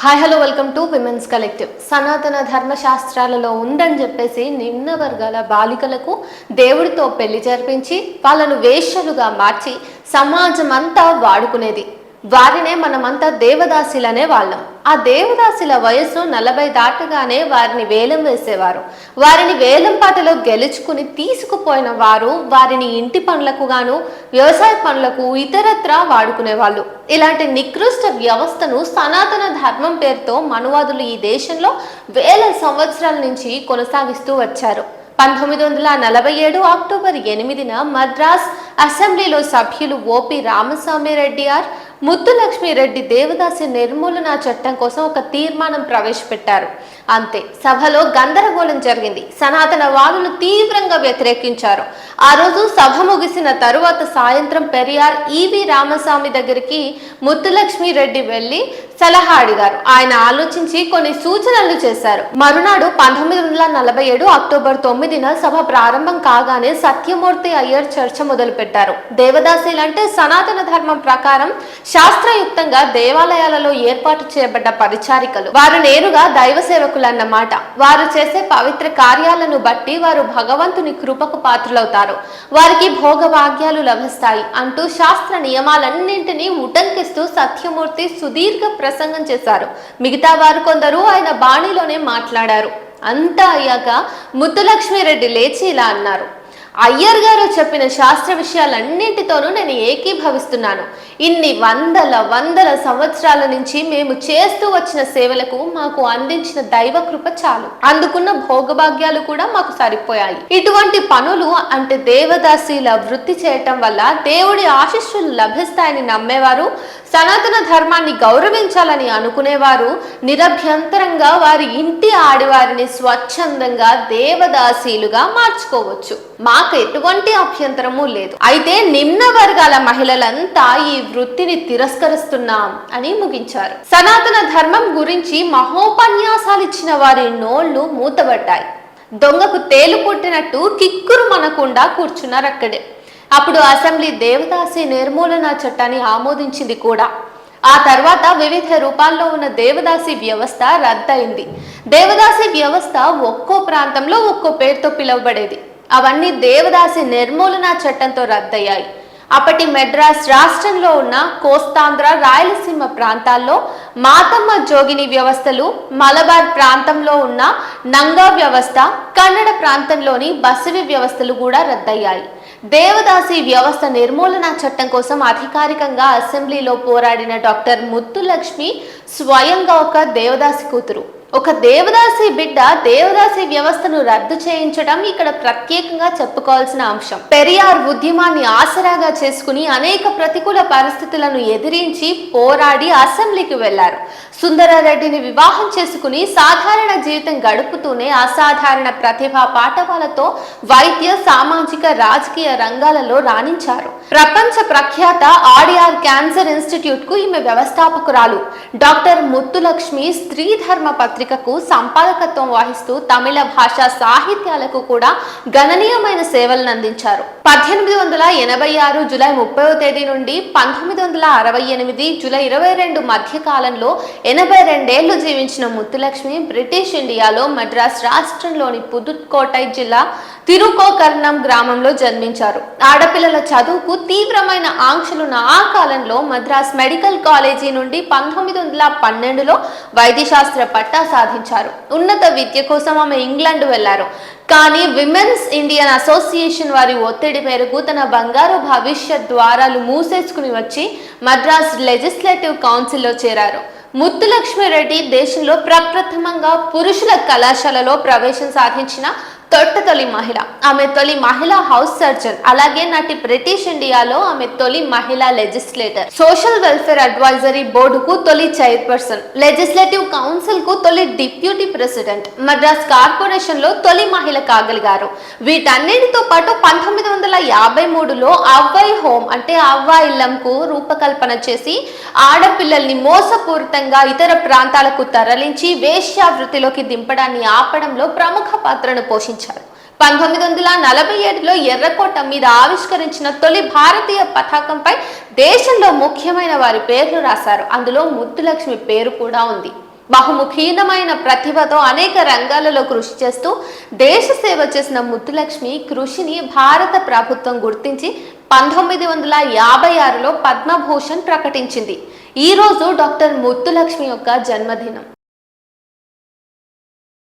Hi hello welcome to women's collective. సనాతన ధర్మశాస్త్రాలలో ఉందని చెప్పేసి నిమ్న వర్గాల బాలికలకు దేవుడితో పెళ్లి జరిపించి వాళ్ళను వేశ్యలుగా మార్చి సమాజం అంతా వాడుకునేది. వారినే మనమంతా దేవదాసిలనే వాళ్ళం. ఆ దేవదాసిల వయసు 40 దాటగానే వారిని వేలం వేసేవారు. వారిని వేలం పాటలో గెలుచుకుని తీసుకుపోయిన వారు వారిని ఇంటి పనులకు గాను, వ్యవసాయ పనులకు ఇతరత్రా వాడుకునేవాళ్ళు. ఇలాంటి నికృష్ట వ్యవస్థను సనాతన ధర్మం పేరుతో మనువాదులు ఈ దేశంలో వేల సంవత్సరాల నుంచి కొనసాగిస్తూ వచ్చారు. 1947 అక్టోబర్ 8న మద్రాస్ అసెంబ్లీలో సభ్యులు ఓపి రామస్వామి రెడ్డియార్ ముత్తులక్ష్మిరెడ్డి దేవదాసి నిర్మూలన చట్టం కోసం ఒక తీర్మానం ప్రవేశపెట్టారు. అంతే, సభలో గందరగోళం జరిగింది. సనాతన వాదులు తీవ్రంగా వ్యతిరేకించారు. ఆ రోజు సభ ముగిసిన తరువాత సాయంత్రం పెరియార్ ఈవి రామస్వామి దగ్గరికి ముత్తులక్ష్మిరెడ్డి వెళ్లి సలహా అడిగారు. ఆయన ఆలోచించి కొన్ని సూచనలు చేశారు. మరునాడు 1947 అక్టోబర్ 9న సభ ప్రారంభం కాగానే సత్యమూర్తి అయ్యర్ చర్చ మొదలు పెట్టారు. దేవదాసీలంటే సనాతన ధర్మం ప్రకారం శాస్త్రయుక్తంగా దేవాలయాలలో ఏర్పాటు చేయబడ్డ పరిచారికలు. వారు నేరుగా దైవ సేవకులు అన్నమాట. వారు చేసే పవిత్ర కార్యాలను బట్టి వారు భగవంతుని కృపకు పాత్రులవుతారు. వారికి భోగభాగ్యాలు లభిస్తాయి అంటూ శాస్త్ర నియమాలన్నింటినీ ఉటంకిస్తూ సత్యమూర్తి సుదీర్ఘ ప్రసంగం చేశారు. మిగతా వారు కొందరు ఆయన బాణీలోనే మాట్లాడారు. అంతా అయ్యాక ముత్తులక్ష్మిరెడ్డి లేచి ఇలా అన్నారు: అయ్యర్ గారు చెప్పిన శాస్త్ర విషయాలన్నింటితోనూ నేను ఏకీభవిస్తున్నాను. ఇన్ని వందల సంవత్సరాల నుంచి మేము చేస్తూ వచ్చిన సేవలకు మాకు అందించిన దైవ కృప చాలు. అందుకున్న భోగభాగ్యాలు కూడా మాకు సరిపోయాయి. ఇటువంటి పనులు అంటే దేవదాసీల వృత్తి చేయటం వల్ల దేవుడి ఆశీస్సులు లభిస్తాయని నమ్మేవారు, సనాతన ధర్మాన్ని గౌరవించాలని అనుకునేవారు నిరభ్యంతరంగా వారి ఇంటి ఆడివారిని స్వచ్ఛందంగా దేవదాసీలుగా మార్చుకోవచ్చు. మాకు ఎటువంటి అభ్యంతరము లేదు. అయితే నిమ్న వర్గాల మహిళలంతా ఈ వృత్తిని తిరస్కరిస్తున్నాం అని ముగించారు. సనాతన ధర్మం గురించి మహోపన్యాసాలు ఇచ్చిన వారి నోళ్లు మూతబడ్డాయి. దొంగకు తేలు పుట్టినట్టు కిక్కురు మనకుండా కూర్చున్నారు అక్కడే. అప్పుడు అసెంబ్లీ దేవదాసి నిర్మూలన చట్టాన్ని ఆమోదించింది కూడా. ఆ తర్వాత వివిధ రూపాల్లో ఉన్న దేవదాసి వ్యవస్థ రద్దయింది. దేవదాసి వ్యవస్థ ఒక్కో ప్రాంతంలో ఒక్కో పేరుతో పిలువబడేది. అవన్నీ దేవదాసి నిర్మూలన చట్టంతో రద్దయ్యాయి. అప్పటి మెడ్రాస్ రాష్ట్రంలో ఉన్న కోస్తాంధ్ర, రాయలసీమ ప్రాంతాల్లో మాతమ్మ జోగిని వ్యవస్థలు, మలబార్ ప్రాంతంలో ఉన్న నంగా వ్యవస్థ, కన్నడ ప్రాంతంలోని బసవి వ్యవస్థలు కూడా రద్దయ్యాయి. దేవదాసి వ్యవస్థ నిర్మూలన చట్టం కోసం అధికారికంగా అసెంబ్లీలో పోరాడిన డాక్టర్ ముత్తులక్ష్మి స్వయంగా ఒక దేవదాసి కూతురు. ఒక దేవదాసి బిడ్డ దేవదాసి వ్యవస్థను రద్దు చేయించడం ఇక్కడ ప్రత్యేకంగా చెప్పుకోవాల్సిన అంశం. పెరియార్ ఉద్యమాన్ని ఆసరాగా చేసుకుని అనేక ప్రతికూల పరిస్థితులను ఎదిరించి పోరాడి అసెంబ్లీకి వెళ్లారు. సుందరారెడ్డిని వివాహం చేసుకుని సాధారణ జీవితం గడుపుతూనే అసాధారణ ప్రతిభా పాఠవాలతో వైద్య, సామాజిక, రాజకీయ రంగాలలో రాణించారు. ప్రపంచ ప్రఖ్యాత ఆర్డిఆర్ క్యాన్సర్ ఇన్స్టిట్యూట్ కు ఈమె వ్యవస్థాపకురాలు. డాక్టర్ ముత్తులక్ష్మి స్త్రీ ధర్మ పత్రికకు సంపాదకత్వం వహిస్తూ తమిళ భాష సాహిత్యాలకు కూడా గణనీయమైన సేవలను అందించారు. 1886 జూలై 30వ తేదీ నుండి 1968 జూలై 22 మధ్య కాలంలో 82 ఏళ్లు జీవించిన ముత్తులక్ష్మి బ్రిటిష్ ఇండియాలో మద్రాస్ రాష్ట్రంలోని పుదుక్కోటై జిల్లా తిరుకోకర్ణం గ్రామంలో జన్మించారు. ఆడపిల్లల చదువుకు తీవ్రమైన ఆంక్షలున్న ఆ కాలంలో మద్రాస్ మెడికల్ కాలేజీ నుండి 1912లో వైద్యశాస్త్ర పట్టా సాధించారు. ఉన్నత విద్య కోసం ఆమె ఇంగ్లాండ్ వెళ్లారు. కానీ విమెన్స్ ఇండియన్ అసోసియేషన్ వారి ఒత్తిడి మేరకు తన బంగారు భవిష్యత్ ద్వారాలు మూసేసుకుని వచ్చి మద్రాస్ లెజిస్లేటివ్ కౌన్సిల్లో చేరారు. ముత్తులక్ష్మిరెడ్డి దేశంలో ప్రప్రథమంగా పురుషుల కళాశాలలో ప్రవేశం సాధించిన తొలి మహిళ. ఆమె తొలి మహిళా హౌస్ సర్జన్. అలాగే నాటి బ్రిటిష్ ఇండియాలో ఆమె తొలి మహిళా లెజిస్లేటర్. సోషల్ వెల్ఫేర్ అడ్వైజరీ బోర్డుకు తొలి చైర్పర్సన్, లెజిస్లేటివ్ కౌన్సిల్ కు తొలి డిప్యూటీ ప్రెసిడెంట్, మద్రాస్ కార్పొరేషన్ లో తొలి మహిళ కాగలిగారు. వీటన్నిటితో పాటు 1953లో అవ్వై హోమ్ అంటే అవ్వ ఇల్లంకు రూపకల్పన చేసి ఆడపిల్లల్ని మోసపూరితంగా ఇతర ప్రాంతాలకు తరలించి వేశ్యావృత్తిలోకి దింపడాన్ని ఆపడంలో ప్రముఖ పాత్రను పోషించారు. 1947లో ఎర్రకోట మీద ఆవిష్కరించిన తొలి భారతీయ పతాకంపై దేశంలో ముఖ్యమైన వారి పేర్లు రాశారు. అందులో ముత్తులక్ష్మి పేరు కూడా ఉంది. బహుముఖీనమైన ప్రతిభతో అనేక రంగాలలో కృషి చేస్తూ దేశ సేవ చేసిన ముత్తులక్ష్మి కృషిని భారత ప్రభుత్వం గుర్తించి 1956లో పద్మభూషణ్ ప్రకటించింది. ఈ రోజు డాక్టర్ ముత్తులక్ష్మి యొక్క జన్మదినం.